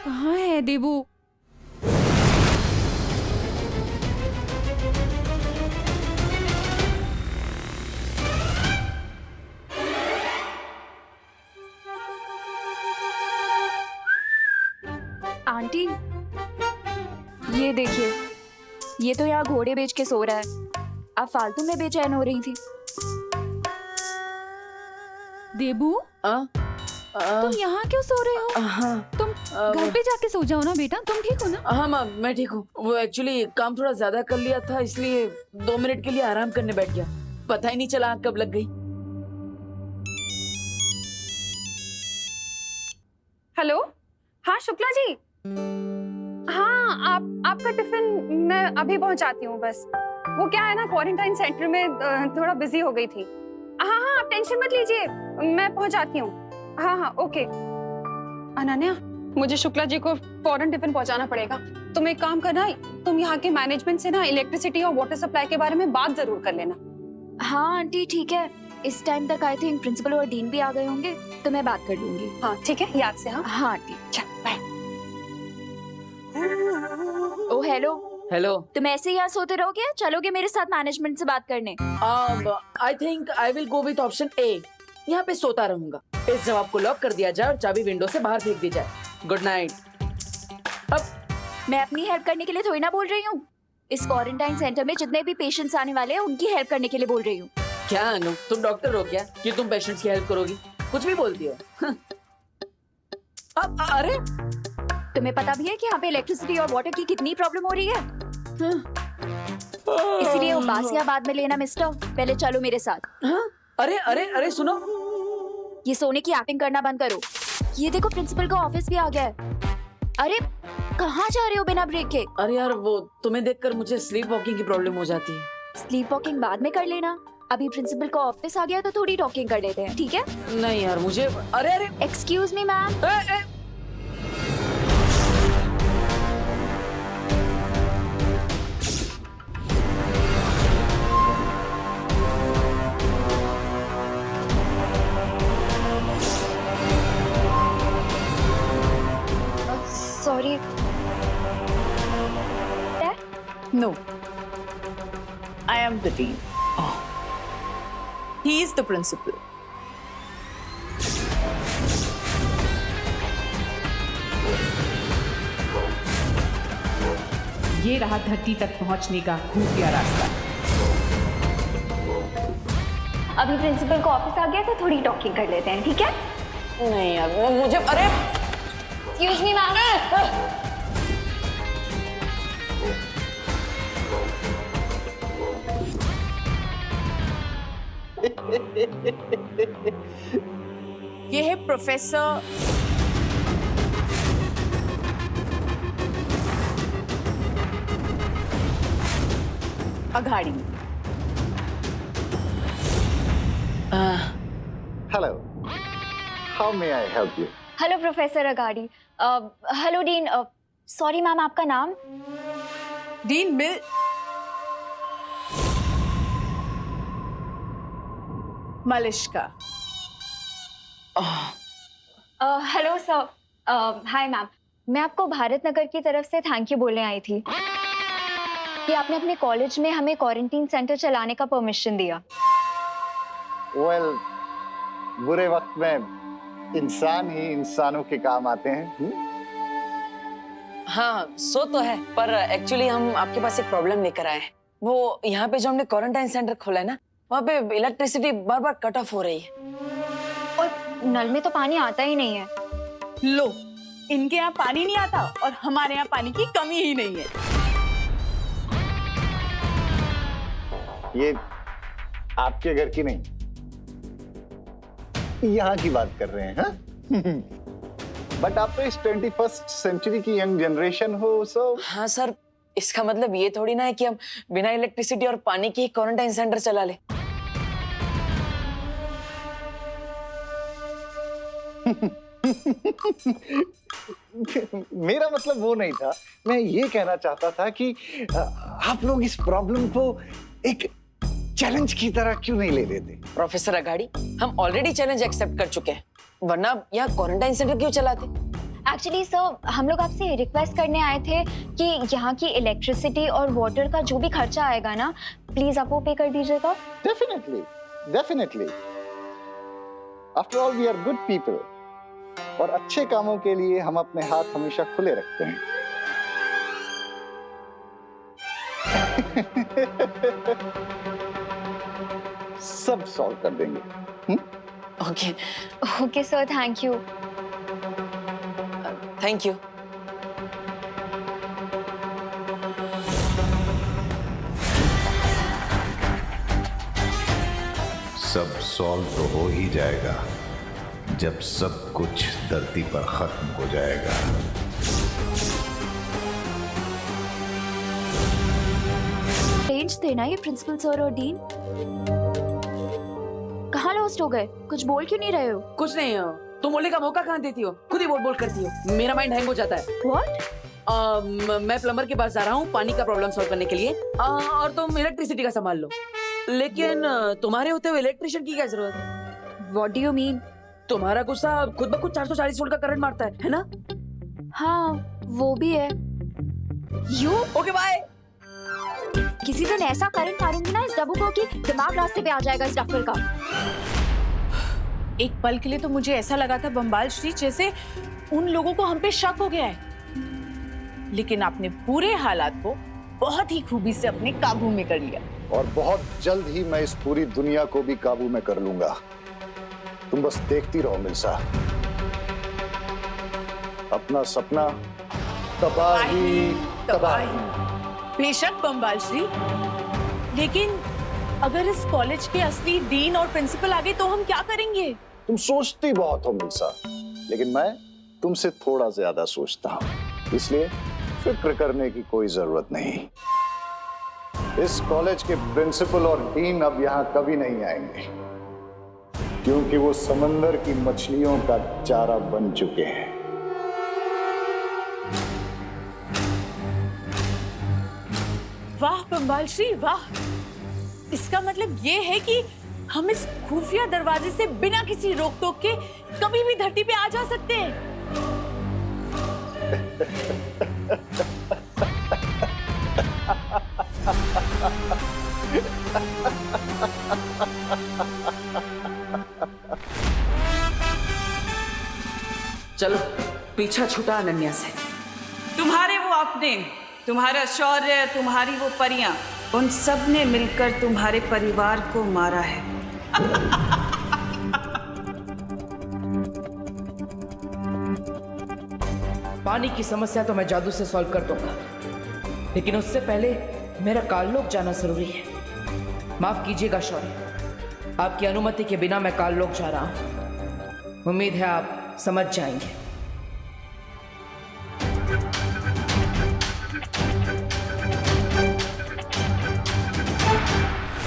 कहाँ है देबू? आंटी, ये देखिए, ये तो यहाँ घोड़े बेच के सो रहा है। आप फालतू में बेचैन हो रही थी। देबू, तुम यहाँ क्यों सो रहे हो? हाँ तुम घर पे जाके सो जाओ ना बेटा। तुम ठीक हो ना? हाँ माँ, मैं ठीक हूँ। वो एक्चुअली काम थोड़ा ज्यादा कर लिया था, इसलिए 2 मिनट के लिए आराम करने बैठ गया। पता ही नहीं चला आँख कब लग गई। हेलो, हाँ शुक्ला जी। हाँ, आपका टिफिन मैं अभी पहुंचाती हूँ। बस वो क्या है ना, क्वारंटाइन सेंटर में थोड़ा बिजी हो गई थी। हाँ हाँ, आप टेंशन मत लीजिए, मैं पहुंचाती हूँ। हाँ हाँ, ओके। अनन्या, मुझे शुक्ला जी को फौरन टिफिन पहुंचाना पड़ेगा। तुम एक काम करना, तुम यहाँ के मैनेजमेंट से ना इलेक्ट्रिसिटी और वाटर सप्लाई के बारे में बात जरूर कर लेना। हाँ आंटी, ठीक है। इस टाइम तक आई थिंक प्रिंसिपल और डीन भी आ गए होंगे, तो मैं बात कर लूंगी। हाँ ठीक है, याद से। हाँ हाँ आंटी। चल बाय। ओ हेलो, हेलो। तुम ऐसे ही यहाँ सोते रहोगे या चलोगे मेरे साथ मैनेजमेंट से बात करने? I think I will go with option A. यहाँ पे सोता रहूंगा। इस जवाब को लॉक कर दिया जाए और चाबी विंडो से बाहर फेंक दी जाए। Good night. अब मैं अपनी हेल्प करने के लिए थोड़ी ना बोल रही हूँ। इस क्वारंटाइन सेंटर में जितने भी पेशेंट्स आने वाले हैं उनकी हेल्प करने के लिए बोल रही हूँ। क्या अनु, तुम डॉक्टर हो क्या कि तुम पेशेंट्स की हेल्प करोगी? कुछ भी बोलती हो। अब अरे, तुम्हें पता भी है कि यहाँ पे इलेक्ट्रिसिटी और वाटर की कितनी प्रॉब्लम हो रही है? इसीलिए वो बासिया बाद में लेना मिस्टर, पहले चलो मेरे साथ। हाँ? अरे अरे अरे सुनो, ये सोने की एक्टिंग करना बंद करो। ये देखो, प्रिंसिपल का ऑफिस भी आ गया है। अरे कहाँ जा रहे हो बिना ब्रेक के? अरे यार वो तुम्हें देखकर मुझे स्लीप वॉकिंग की प्रॉब्लम हो जाती है। स्लीप वॉकिंग बाद में कर लेना। अभी प्रिंसिपल का ऑफिस आ गया तो थोड़ी टॉकिंग कर लेते हैं, ठीक है? नहीं यार मुझे, अरे अरे excuse me ma'am. Sorry. No, I am the dean. He is the principal. ये रहा धरती तक पहुंचने का खुफिया रास्ता। अभी प्रिंसिपल का ऑफिस आ गया तो थोड़ी टॉकिंग कर लेते हैं, ठीक है? नहीं यार वो मुझे, अरे एक्सक्यूज मी मैम। ये है professor Aghadi. Hello. How may I help you? Hello professor Agadi. Hello dean. Sorry ma'am, आपका नाम? डीन मिल Malishka. Hello sir. Hi ma'am, मैं आपको भारत नगर की तरफ से थैंक यू बोलने आई थी कि आपने अपने कॉलेज में हमें क्वारंटीन सेंटर चलाने का परमिशन दिया। Well, बुरे वक्त में इंसान ही इंसानों के काम आते हैं। हाँ सो तो है, पर एक्चुअली हम आपके पास एक प्रॉब्लम लेकर आए हैं। वो यहाँ पे जो हमने क्वारंटाइन सेंटर खोला है ना, वहाँ पे इलेक्ट्रिसिटी बार बार कट ऑफ हो रही है। और नल में तो पानी आता ही नहीं है। लो, इनके यहाँ पानी नहीं आता और हमारे यहाँ पानी की कमी ही नहीं है। ये आपके घर की नहीं, यहाँ की बात कर रहे हैं। हाँ? बट आप तो इस 21st सेंचुरी की यंग जनरेशन हो, सो हाँ सर, इसका मतलब ये थोड़ी ना है कि हम बिना इलेक्ट्रिसिटी और पानी के क्वारंटाइन सेंटर चला ले। मेरा मतलब वो नहीं था। मैं ये कहना चाहता था कि आप लोग इस प्रॉब्लम को एक चैलेंज की तरह क्यों नहीं ले लेते? प्रोफेसर अगाड़ी, हम ऑलरेडी चैलेंज एक्सेप्ट कर चुके हैं, वरना यहाँ क्वारंटाइन सेंटर क्यों चलाते? एक्चुअली सर हम लोग आपसे रिक्वेस्ट करने आए थे कि यहाँ की इलेक्ट्रिसिटी और वाटर का जो भी खर्चा आएगा ना, प्लीज आप वो पे कर दीजिएगा। Definitely, definitely. After all we are good people, और अच्छे कामों के लिए हम अपने हाथ हमेशा खुले रखते हैं। सब सॉल्व कर देंगे। Okay okay sir, thank you. Thank you. सब सॉल्व तो हो ही जाएगा जब सब कुछ धरती पर खत्म हो जाएगा। रेंज देना ये प्रिंसिपल सर और डीन कहाँ लॉस्ट हो गए? कुछ बोल क्यों नहीं रहे हो? कुछ नहीं हो, तुम बोलने का मौका कहाँ देती हो? खुद ही बोल बोल करती हो, मेरा माइंड हैंग हो जाता है। What? मैं प्लम्बर के पास जा रहा हूँ पानी का प्रॉब्लम सॉल्व करने के लिए, और तुम इलेक्ट्रिसिटी का संभाल लो। लेकिन तुम्हारे होते हुए इलेक्ट्रिशियन की क्या जरूरत है? What do you mean? तुम्हारा गुस्सा खुद ब खुद 440 वोल्ट का करंट मारता है ना? हाँ वो भी है। You okay bye. किसी दिन ऐसा करंट मारूंगी ना इस डब्बू को कि दिमाग रास्ते पे आ जाएगा इस डफर का। एक पल के लिए तो मुझे ऐसा लगा था बम्बाल श्री जैसे उन लोगों को हम पे शक हो गया है, लेकिन आपने पूरे हालात को बहुत ही खूबी से अपने काबू में कर लिया। और बहुत जल्द ही मैं इस पूरी दुनिया को भी काबू में कर लूंगा। तुम बस देखती रहो मिल्सा। अपना सपना तबाही तबाही। बेशक बम्बाल श्री, लेकिन अगर इस कॉलेज के असली डीन और प्रिंसिपल आ गए तो हम क्या करेंगे? तुम सोचती बहुत हो मिल्सा, लेकिन मैं तुमसे थोड़ा ज्यादा सोचता हूँ, इसलिए फिक्र करने की कोई जरूरत नहीं। इस कॉलेज के प्रिंसिपल और डीन अब यहाँ कभी नहीं आएंगे, क्योंकि वो समंदर की मछलियों का चारा बन चुके हैं। वाह बम्बाल श्री वाह, इसका मतलब ये है कि हम इस खुफिया दरवाजे से बिना किसी रोक टोक के कभी भी धरती पे आ जा सकते हैं। चलो पीछा छूटा अनन्या से। तुम्हारे वो अपने, तुम्हारा शौर्य, तुम्हारी वो परियां, उन सब ने मिलकर तुम्हारे परिवार को मारा है। पानी की समस्या तो मैं जादू से सॉल्व कर दूंगा, लेकिन उससे पहले मेरा काललोक जाना जरूरी है। माफ कीजिएगा शौर्य, आपकी अनुमति के बिना मैं काललोक जा रहा हूं। उम्मीद है आप समझ जाएंगे।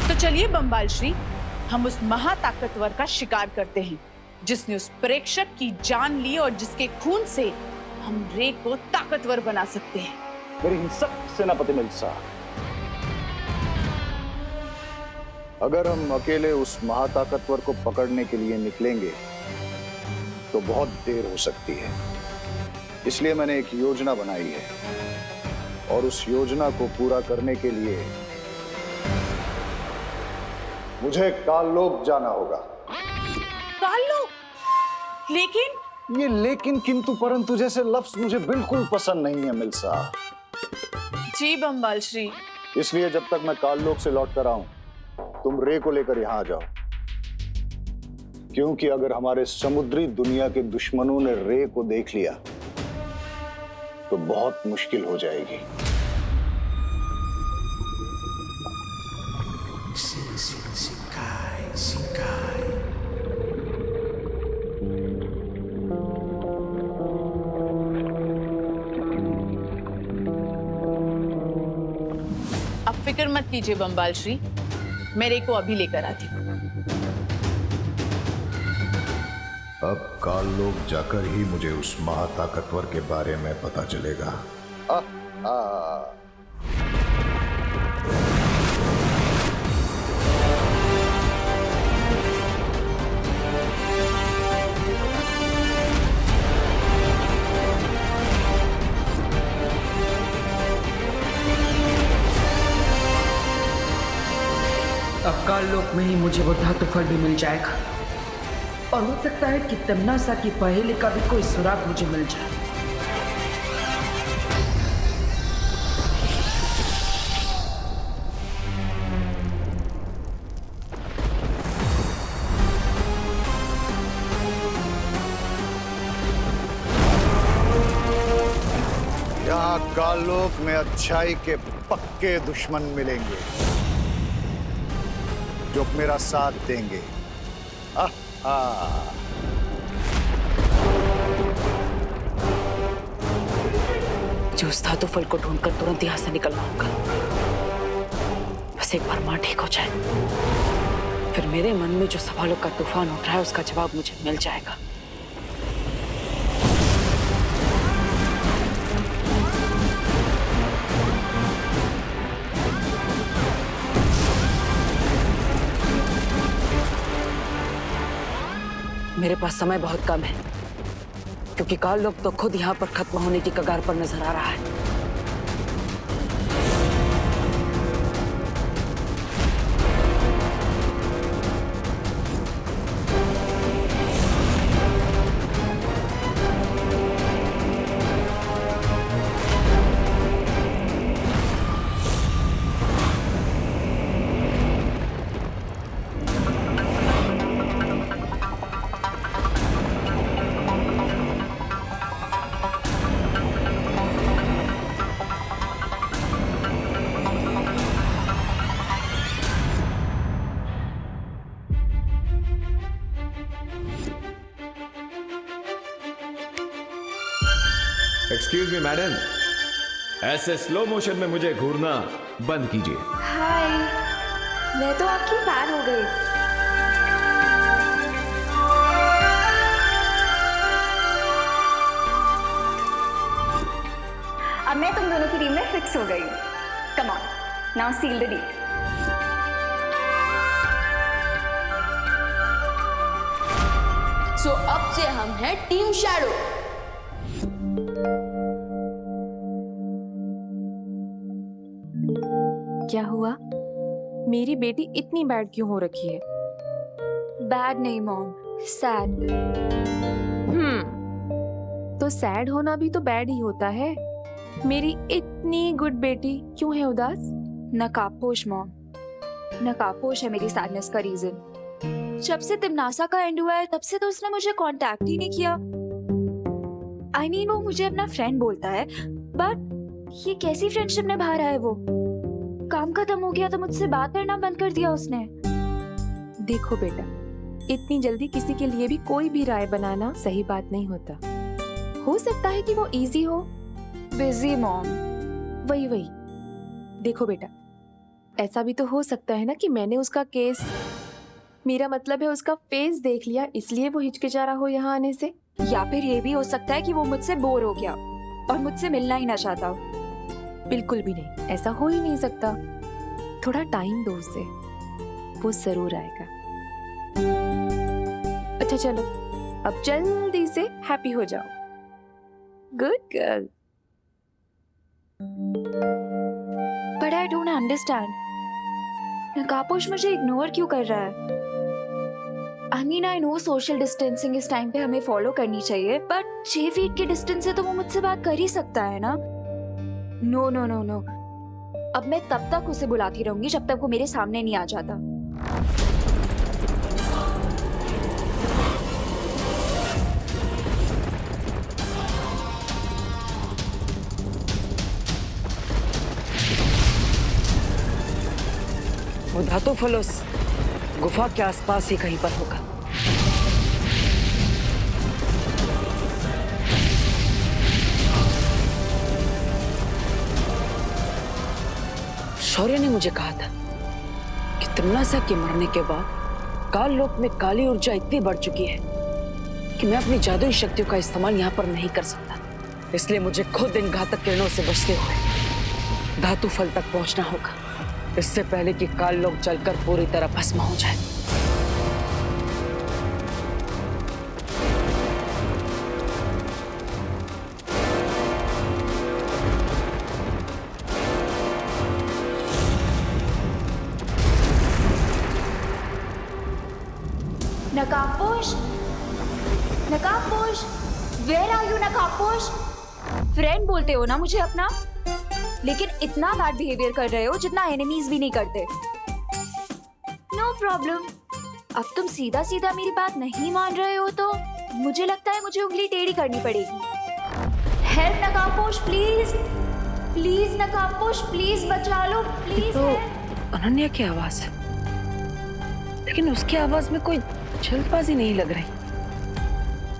तो चलिए बम्बाल श्री, हम उस महाताकतवर का शिकार करते हैं जिसने उस प्रेक्षक की जान ली और जिसके खून से हम रे को ताकतवर बना सकते हैं। मेरी हिंसक सेनापति मिल्सा, अगर हम अकेले उस महाताकतवर को पकड़ने के लिए निकलेंगे तो बहुत देर हो सकती है। इसलिए मैंने एक योजना बनाई है, और उस योजना को पूरा करने के लिए मुझे काललोक जाना होगा। काललोक? लेकिन ये लेकिन किंतु परंतु जैसे लफ्ज मुझे बिल्कुल पसंद नहीं है मिल्सा। जी बम्बाल श्री। इसलिए जब तक मैं काललोक से लौट कर आऊं, तुम रे को लेकर यहां आ जाओ, क्योंकि अगर हमारे समुद्री दुनिया के दुश्मनों ने रे को देख लिया तो बहुत मुश्किल हो जाएगी। अब फिक्र मत कीजिए बम्बाल श्री, मैं रे को अभी लेकर आती हूँ। अब काललोक जाकर ही मुझे उस महाताकतवर के बारे में पता चलेगा। काल लोक में ही मुझे वो धातु फल भी मिल जाएगा, और हो सकता है कि तमन्ना की पहेली का भी कोई सुराग मुझे मिल जाए। यहाँ कालोक में अच्छाई के पक्के दुश्मन मिलेंगे जो मेरा साथ देंगे। जो उस धातु फल को ढूंढकर तुरंत यहाँ से निकलना होगा। बस एक बार माँ ठीक हो जाए, फिर मेरे मन में जो सवालों का तूफान उठ रहा है उसका जवाब मुझे मिल जाएगा। मेरे पास समय बहुत कम है, क्योंकि काल लोक तो खुद यहाँ पर खत्म होने की कगार पर नजर आ रहा है। एक्सक्यूज मी मैडम, ऐसे स्लो मोशन में मुझे घूरना बंद कीजिए। हाय, मैं तो आपकी फैन हो गई। अब मैं तुम दोनों की टीम में फिक्स हो गई। Come on, now seal the deal. So अब से हम हैं टीम शैडो। क्या हुआ? मेरी बेटी इतनी बैड क्यों हो रखी है? बैड नहीं मॉम, सैड। तो सैड होना भी तो बैड ही होता है। मेरी इतनी गुड बेटी क्यों है उदास? नकाबपोश मॉम, नकाबपोश है मेरी सैडनेस का रीजन। जब से तिमनासा का एंड हुआ है तब से तो उसने मुझे कांटेक्ट ही नहीं किया। I mean, वो मुझे अपना फ्रेंड बोलता है, बट ये कैसी फ्रेंडशिप निभा रहा है वो? काम खत्म हो गया तो मुझसे बात करना बंद कर दिया उसने। देखो बेटा, इतनी जल्दी किसी के लिए भी कोई भी राय बनाना सही बात नहीं होता। हो सकता है कि वो इजी हो। Busy mom. वही। देखो बेटा, ऐसा भी तो हो सकता है ना कि मैंने उसका केस, मेरा मतलब है उसका फेस देख लिया, इसलिए वो हिचकिचा रहा हो यहाँ आने से। या फिर ये भी हो सकता है कि वो मुझसे बोर हो गया और मुझसे मिलना ही ना चाहता। बिल्कुल भी नहीं, ऐसा हो ही नहीं सकता। थोड़ा टाइम दो उसे, वो जरूर आएगा। अच्छा चलो, अब जल्दी से हैप्पी हो जाओ। Good girl. But I don't understand, नकाबपोश मुझे इग्नोर क्यों कर रहा है? I mean, I know social distancing इस टाइम पे हमें फॉलो करनी चाहिए, बट 6 फीट के डिस्टेंस से तो वो मुझसे बात कर ही सकता है ना? नो नो नो नो, अब मैं तब तक उसे बुलाती रहूंगी जब तक वो मेरे सामने नहीं आ जाता। वो धातु फल उस गुफा के आसपास ही कहीं पर होगा। शौर्य ने मुझे कहा था कि तिमनासा के मरने के बाद काल लोक में काली ऊर्जा इतनी बढ़ चुकी है कि मैं अपनी जादुई शक्तियों का इस्तेमाल यहाँ पर नहीं कर सकता। इसलिए मुझे खुद इन घातक किरणों से बचते हुए धातु फल तक पहुंचना होगा, इससे पहले कि काल लोक जलकर पूरी तरह भस्म हो जाए। नकाबपोश, नकाबपोश, वेयर आर यू नकाबपोश? फ्रेंड बोलते हो ना मुझे अपना, लेकिन इतना बैड बिहेवियर कर रहे हो जितना एनिमीज भी नहीं करते। No problem. अब तुम सीधा सीधा मेरी बात नहीं मान रहे हो तो मुझे लगता है मुझे उंगली टेढ़ी करनी पड़ेगी। हेल्प नकाबपोश प्लीज, प्लीज नकाबपोश प्लीज बचा लो प्लीज। तो अनन्या की आवाज है, लेकिन उसकी आवाज में कोई जल्दबाजी नहीं लग रही।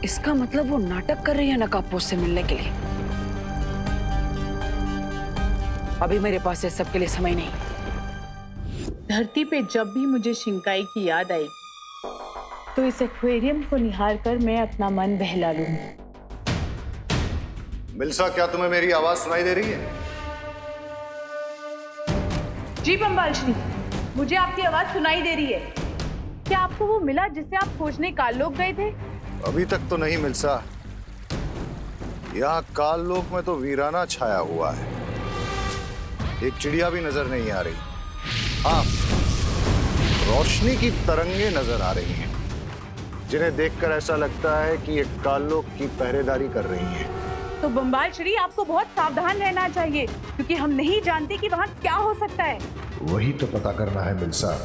इसका मतलब वो नाटक कर रही है नकाबपोश से मिलने के लिए। अभी मेरे पास इस सब के लिए समय नहीं। धरती पे जब भी मुझे शिंकाई की याद आई तो इस एक्वेरियम को निहार कर मैं अपना मन बहला लूंगी। मिल्सा, क्या तुम्हें मेरी आवाज सुनाई दे रही है? जी बम्बाल श्री, मुझे आपकी आवाज सुनाई दे रही है। क्या आपको वो मिला जिसे आप खोजने काललोक गए थे? अभी तक तो नहीं मिल्सा। यहाँ काललोक में तो वीराना छाया हुआ है, एक चिड़िया भी नजर नहीं आ रही। हाँ, रोशनी की तरंगे नजर आ रही हैं, जिन्हें देखकर ऐसा लगता है कि ये काललोक की पहरेदारी कर रही हैं। तो बम्बाल श्री, आपको बहुत सावधान रहना चाहिए, क्योंकि हम नहीं जानते कि वहाँ क्या हो सकता है। वही तो पता करना है मिल्सा।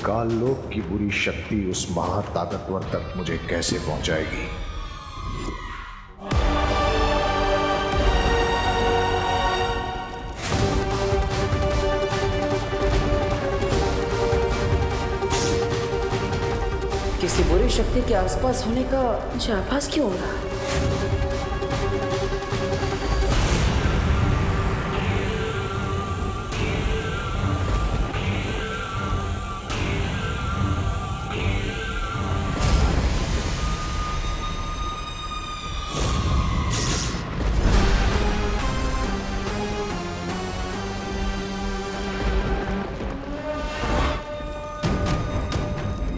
काललोक की बुरी शक्ति उस महाताकतवर तक मुझे कैसे पहुंचाएगी। किसी बुरी शक्ति के आसपास होने का मुझे आभास क्यों हो रहा है?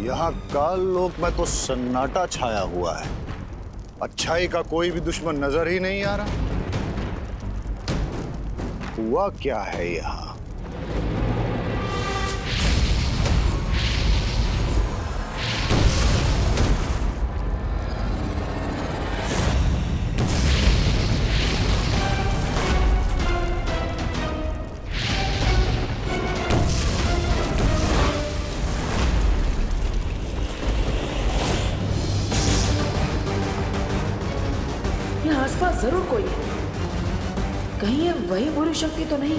यहाँ काललोक में तो सन्नाटा छाया हुआ है, अच्छाई का कोई भी दुश्मन नजर ही नहीं आ रहा। हुआ क्या है यहाँ? आसपास जरूर कोई है। कहीं ये वही बुरी शक्ति तो नहीं?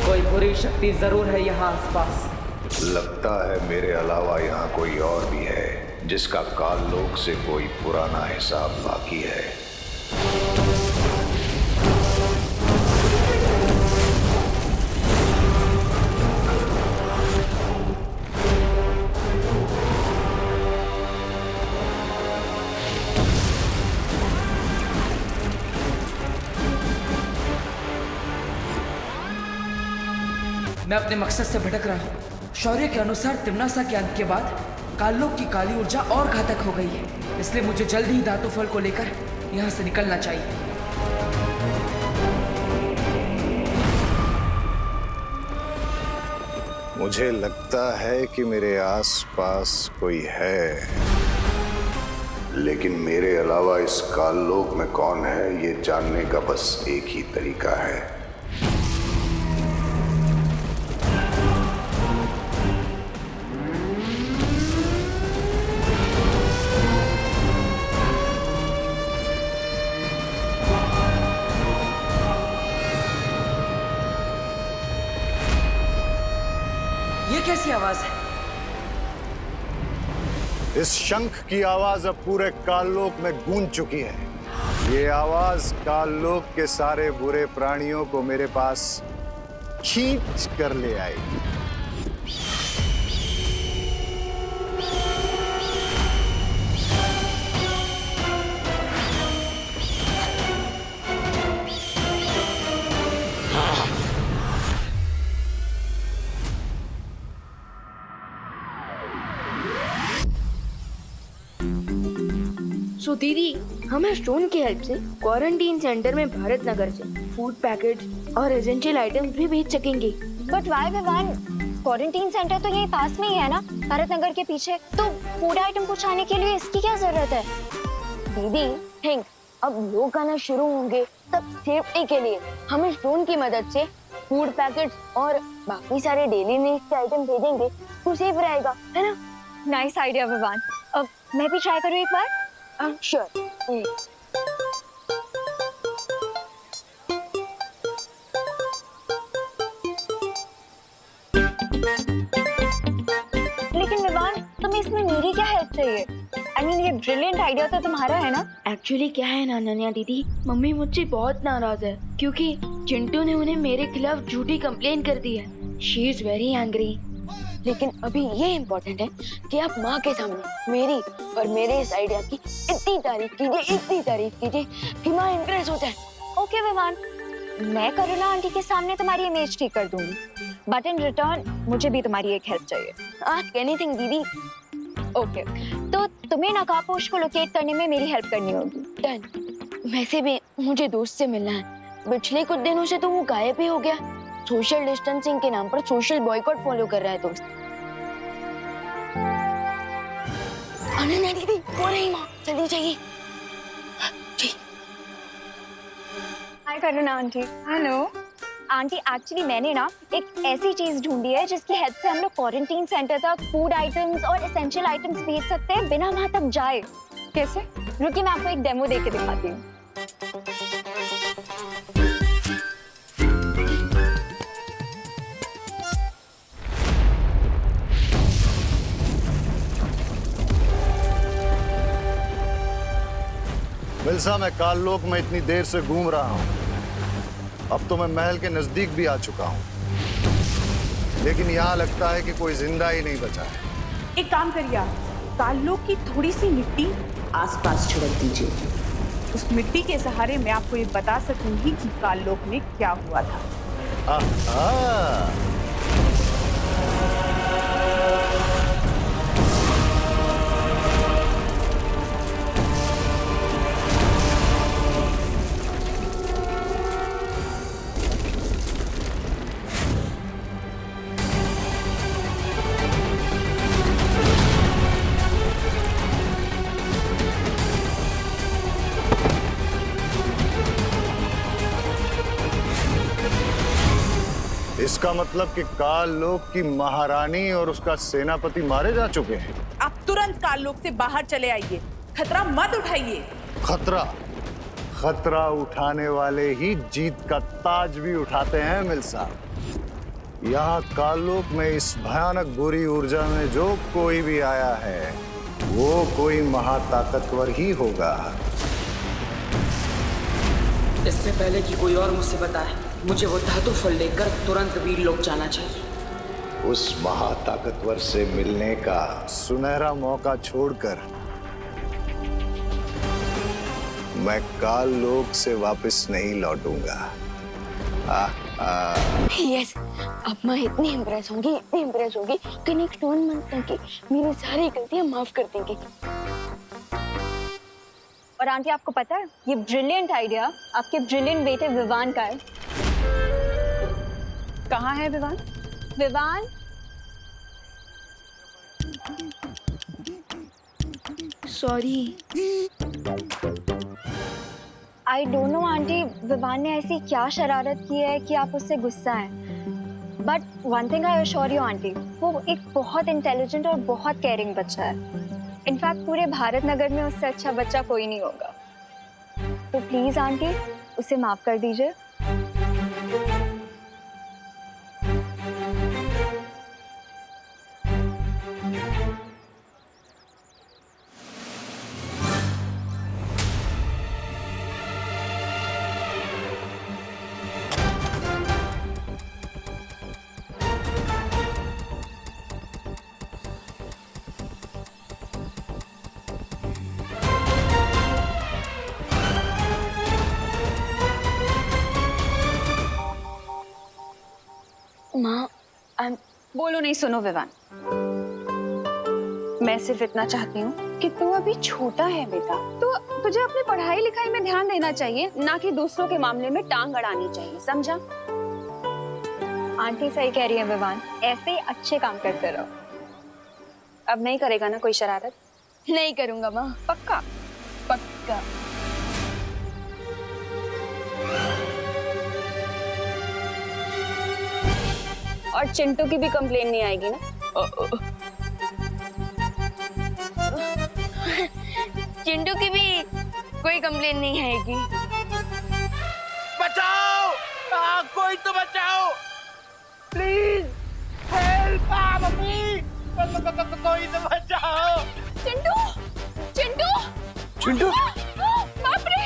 कोई बुरी शक्ति जरूर है यहाँ आसपास। लगता है मेरे अलावा यहाँ कोई और भी है जिसका काललोक से कोई पुराना हिसाब बाकी है। मैं अपने मकसद से भटक रहा हूँ। शौर्य के अनुसार तिम्नासा के अंत के बाद काललोक की काली ऊर्जा और घातक हो गई है, इसलिए मुझे जल्द ही धातु फल को लेकर यहाँ से निकलना चाहिए। मुझे लगता है कि मेरे आसपास कोई है, लेकिन मेरे अलावा इस काललोक में कौन है ये जानने का बस एक ही तरीका है। ये कैसी आवाज है? इस शंख की आवाज अब पूरे काललोक में गूंज चुकी है। ये आवाज काललोक के सारे बुरे प्राणियों को मेरे पास खींच कर ले आएगी। सो दीदी, हम स्टोन की हेल्प से क्वारंटीन सेंटर में भारत नगर से फूड पैकेट और एसेंशियल आइटम्स भी भेज सकेंगे। But why Vivaan, quarantine centre तो यही पास में ही है ना, भारत नगर के पीछे, तो फूड आइटम पहुंचाने के लिए इसकी क्या जरूरत है? दीदी थिंक, अब लोग आना शुरू होंगे तब सेफ्टी के लिए हम स्टोन की मदद से फूड पैकेट्स और बाकी सारे डेली नीड्स के आइटम भेजेंगे तो सेफ रहेगा, है ना? Nice idea Vivaan. अब मैं भी ट्राई करूँ एक बार? श्योर। लेकिन विवान, तुम्हें इसमें मेरी क्या हेल्प चाहिए? आई मीन, ये ब्रिलियंट आइडिया तो तुम्हारा है ना? एक्चुअली क्या है ना अनन्या दीदी, मम्मी मुझसे बहुत नाराज है क्योंकि चिंटू ने उन्हें मेरे खिलाफ झूठी कंप्लेन कर दी है। She is very angry. लेकिन अभी ये इम्पोर्टेंट है कि आप माँ के सामने मेरी और मेरे इस आइडिया की इतनी तारीफ कीजिए कि माँ इम्प्रेस हो जाए। ओके विवान, मैं करुणा आंटी के सामने तुम्हारी इमेज ठीक कर दूंगी, बट इन रिटर्न मुझे भी तुम्हारी एक हेल्प चाहिए। आस्क एनीथिंग दीदी। ओके, तो तुम्हें नकाबपोश को लोकेट करने में मेरी हेल्प करनी होगी। डन। वैसे भी मुझे दोस्त से मिलना है, पिछले कुछ दिनों से तो वो गायब ही हो गया। सोशल डिस्टेंसिंग के नाम पर सोशल बॉयकॉट फॉलो कर रहा है दोस्त। अनन्या दीदी, वो रही माँ, जल्दी चाहिए। हाय करुणा आंटी। हेलो आंटी, एक्चुअली मैंने ना एक ऐसी चीज ढूंढी है जिसकी हेल्प से हम लोग क्वारंटीन सेंटर तक फूड आइटम्स और एसेंशियल आइटम्स भेज सकते हैं बिना वहां तक जाए। कैसे? रुकिए, मैं आपको एक डेमो देके दिखाती हूँ। मिल्सा, मैं काललोक में इतनी देर से घूम रहा हूं। अब तो मैं महल के नजदीक भी आ चुका हूं, लेकिन यहाँ लगता है कि कोई जिंदा ही नहीं बचा है। एक काम करिए आप, काललोक की थोड़ी सी मिट्टी आसपास छिड़क दीजिए। उस मिट्टी के सहारे मैं आपको ये बता सकूंगी कि काललोक में क्या हुआ था। इसका मतलब कि काललोक की महारानी और उसका सेनापति मारे जा चुके हैं। आप तुरंत काललोक से बाहर चले आइए, खतरा मत उठाइए। खतरा उठाने वाले ही जीत का ताज भी उठाते हैं मिल्सा। यहाँ काललोक में इस भयानक बुरी ऊर्जा में जो कोई भी आया है वो कोई महाताकतवर ही होगा। इससे पहले कि कोई और मुझसे बताए, मुझे वो धातु फल लेकर तुरंत वीर लोक जाना चाहिए। उस महाताकतवर से मिलने का सुनहरा मौका छोड़कर मैं काललोक से वापस नहीं लौटूंगा। यस, अब मैं इतनी इम्प्रेस होंगी कि नेक्स्ट 1 मंथ तक की मेरी सारी गलतियां माफ कर देंगे। और आंटी, आपको पता है ये ब्रिलियंट आइडिया आपके ब्रिलियंट बेटे विवान का है। कहाँ है Vivaan? Vivaan, sorry. I don't know aunty, Vivaan ने ऐसी क्या शरारत की है कि आप उससे गुस्सा हैं। But one thing I assure you aunty, वो एक बहुत इंटेलिजेंट और बहुत केयरिंग बच्चा है। इनफैक्ट पूरे भारत नगर में उससे अच्छा बच्चा कोई नहीं होगा। तो प्लीज आंटी, उसे माफ कर दीजिए। माँ, बोलो नहीं, सुनो विवान। मैं सिर्फ इतना चाहती हूँ कि तू अभी छोटा है बेटा, तो तुझे अपनी पढ़ाई लिखाई में ध्यान देना चाहिए, ना कि दूसरों के मामले में टांग अड़ानी चाहिए, समझा? आंटी सही कह रही है विवान, ऐसे ही अच्छे काम करते रहो। अब नहीं करेगा ना कोई शरारत? नहीं करूंगा माँ, पक्का? पक्का। और चिंटू की भी कंप्लेन नहीं आएगी ना? चिंटू की भी कोई कंप्लेन नहीं आएगी। बचाओ! कोई तो बचाओ! Please help! मम्मी! कोई तो बचाओ! चिंटू! चिंटू! चिंटू! बाप रे!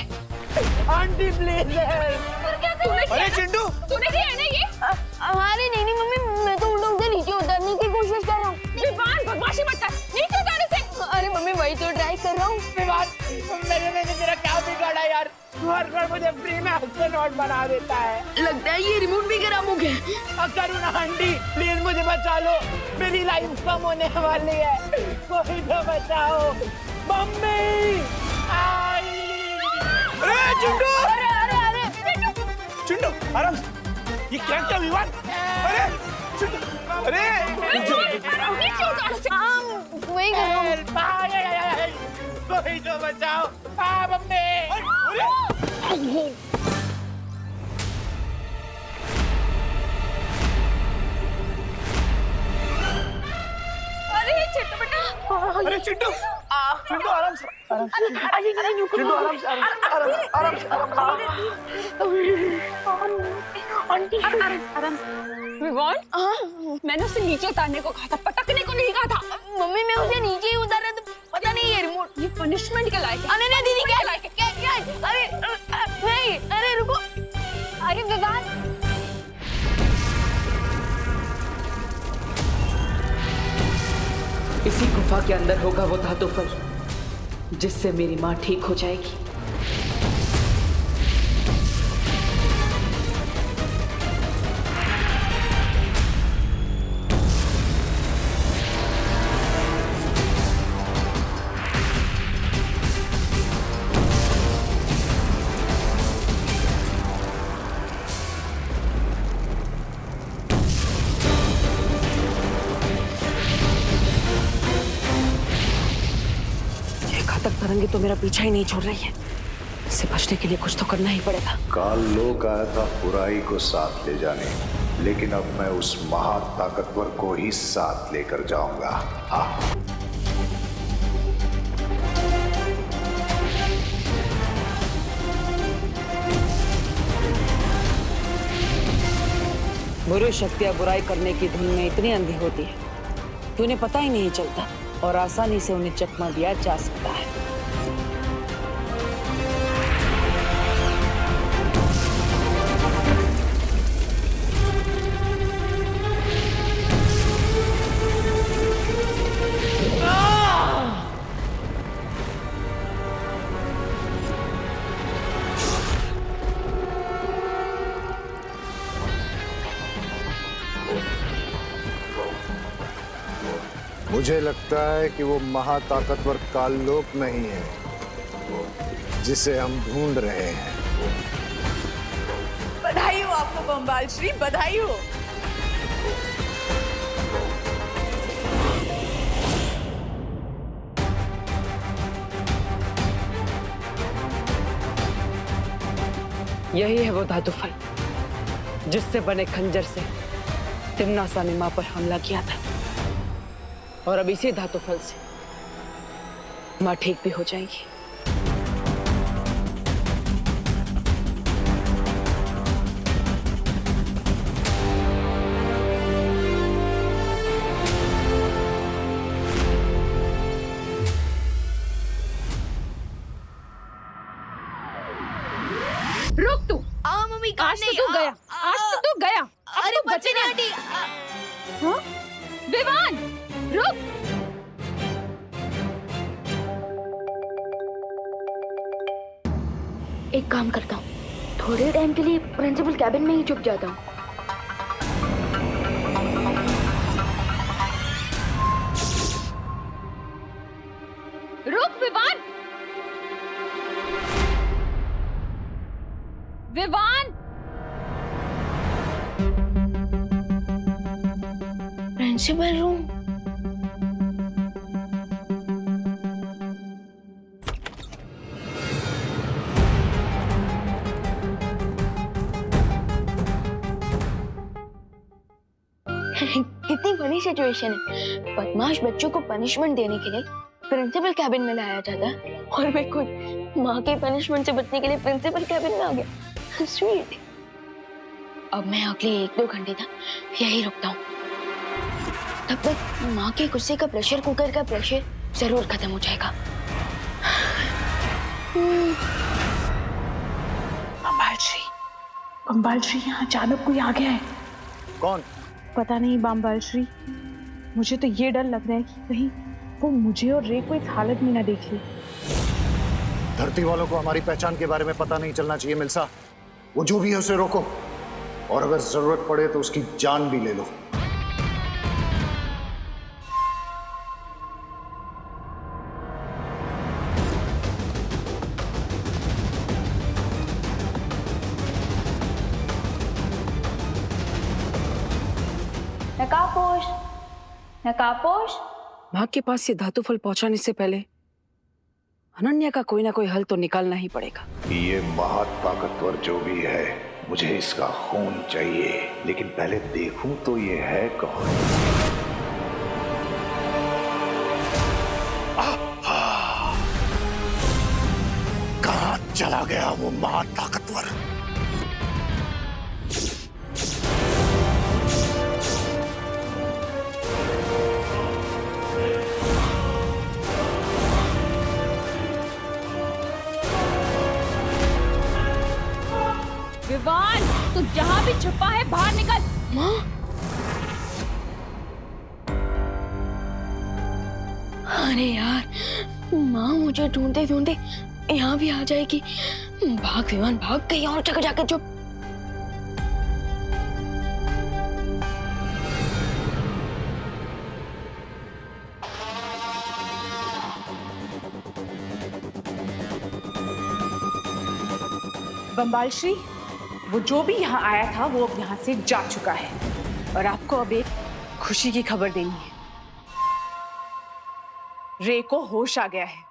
Aunty please help! अरे चिंटू! तूने दिया है ना ये? अरे नहीं मम्मी, मैं तो उल्टा उधर नीचे उतरने की कोशिश कर रहा हूँ। विवान, बदमाशी मत कर, नीचे उतारने से। अरे मम्मी वही तो ट्राई कर रहा हूँ। मैंने तेरा क्या बिगाड़ा यार? हर मुझे फ्री में एस्ट्रोनॉट बना देता है। लगता है ये रिमोट भी खराब हो गया। करुणा आंटी प्लीज मुझे बचा लो, मेरी लाइफ कम होने वाली है, कोई तो बचाओ। मम्मी! अरे चिंटू! चिंटू आराम से, ये क्या क्या विवाद? अरे चिंटू! अरे वही कर रहा हूँ। कोई तो बचाओ! मम्मी! अरे चिंटू बेटा! अरे चिंटू! चिंटू आराम से, चिंटू आराम से, आराम से। विवान, मैंने उसे नीचे उतारने को कहा था, पटकने को नहीं कहा था। मम्मी मैं उसे नीचे ही उतारा तो पता नहीं ये रिमोट। ये पनिशमेंट के लायक है। अरे नहीं दीदी, क्या लायक है? क्या अरे नहीं, अरे रुको। अरे विवान, इसी गुफा के अंदर होगा वो धातु फल, जिससे मेरी माँ ठीक हो जाएगी। तरंगे तो मेरा पीछा ही नहीं छोड़ रही है, इससे बचने के लिए कुछ तो करना ही पड़ेगा। काल लोक आया था बुराई को साथ ले जाने, लेकिन अब मैं उस महाताकतवर को ही साथ लेकर जाऊंगा। हाँ। बुरी शक्तियां बुराई करने की धुन में इतनी अंधी होती है कि उन्हें पता ही नहीं चलता और आसानी से उन्हें चकमा दिया जा सकता है। मुझे लगता है कि वो महाताकतवर काललोक नहीं है जिसे हम ढूंढ रहे हैं। बधाई हो आपको बम्बाल श्री, बधाई हो। यही है वो धातु फल जिससे बने खंजर से तिम्नासा ने मां पर हमला किया था, और अब इसी धातु फल से मां ठीक भी हो जाएगी। रुक तू। मम्मी आज तो तू गया, आज तो तू गया। अरे बच्चे ने हाँ? विवान, रुक। एक काम करता हूँ, थोड़े टाइम के लिए प्रिंसिपल कैबिन में ही छुप जाता हूँ। रुक विवान। Vivaan, principal room. कितनी बड़ी सिचुएशन है। बदमाश बच्चों को पनिशमेंट देने के लिए प्रिंसिपल कैबिन में लाया जाता है और मैं खुद माँ के पनिशमेंट से बचने के लिए प्रिंसिपल कैबिन में आ गया। स्वीट। अब मैं अगले 1-2 घंटे तक यही रुकता हूँ। तब तक माँ के गुस्से का प्रेशर कुकर का प्रेशर जरूर खत्म हो जाएगा। बम्बाल श्री यहाँ अचानक कोई आ गया है। कौन? पता नहीं बाम्बाल श्री, मुझे तो ये डर लग रहा है कि कहीं वो मुझे और रे को इस हालत में ना देख ले। धरती वालों को हमारी पहचान के बारे में पता नहीं चलना चाहिए मिल्सा। वो जो भी है उसे रोको, और अगर जरूरत पड़े तो उसकी जान भी ले लो। नकाबपोश, नकाबपोश। माँ के पास ये धातु फल पहुंचाने से पहले अनन्या का कोई ना कोई हल तो निकालना ही पड़ेगा। ये महाताकतवर जो भी है, मुझे इसका खून चाहिए, लेकिन पहले देखूं तो ये है कौन। कहां चला गया वो महाताकतवर? विवान, तू जहां भी छुपा है बाहर निकल। माँ, अरे यार, माँ मुझे ढूंढते ढूंढते यहाँ भी आ जाएगी। भाग विमान भाग, कहीं और जगह जाकर चुप। बम्बाल श्री, वो जो भी यहाँ आया था वो अब यहाँ से जा चुका है और आपको अब एक खुशी की खबर देनी है। रे को होश आ गया है।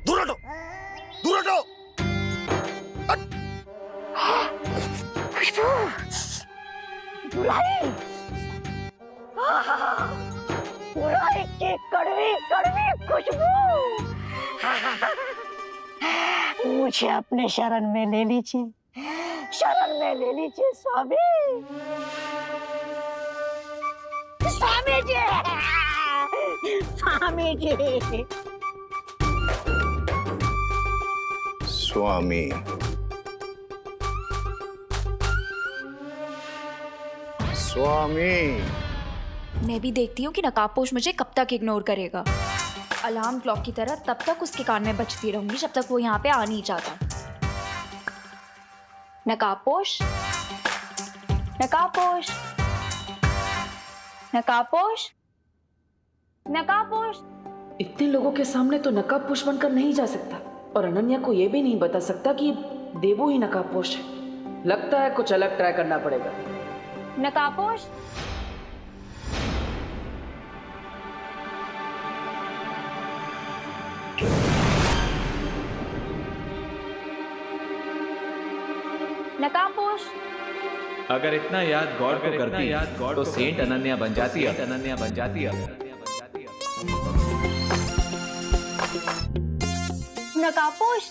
दूर हटो, दूर हटो। बुराई की कड़वी कड़वी खुशबू। मुझे अपने शरण में ले लीजिए, शरण में ले लीजिए स्वामी। स्वामी जी, स्वामी जी। स्वामी, स्वामी। मैं भी देखती हूँ कि नकाबपोश मुझे कब तक इग्नोर करेगा। अलार्म क्लॉक की तरह तब तक उसके कान में बजती रहूंगी जब तक वो यहाँ पे आ नहीं जाता। नकाबपोश, नकाबपोश, नकाबपोश, नकाबपोश। इतने लोगों के सामने तो नकाबपोश बनकर नहीं जा सकता, और अनन्या को ये भी नहीं बता सकता कि देवू ही नकाबपोश है। लगता है कुछ अलग ट्राई करना पड़ेगा। नकाबपोश, नकाबपोश। अगर इतना याद गॉड को करती तो सेंट अनन्या बन जाती है। अनन्या बन जाती है। नकाबपोश।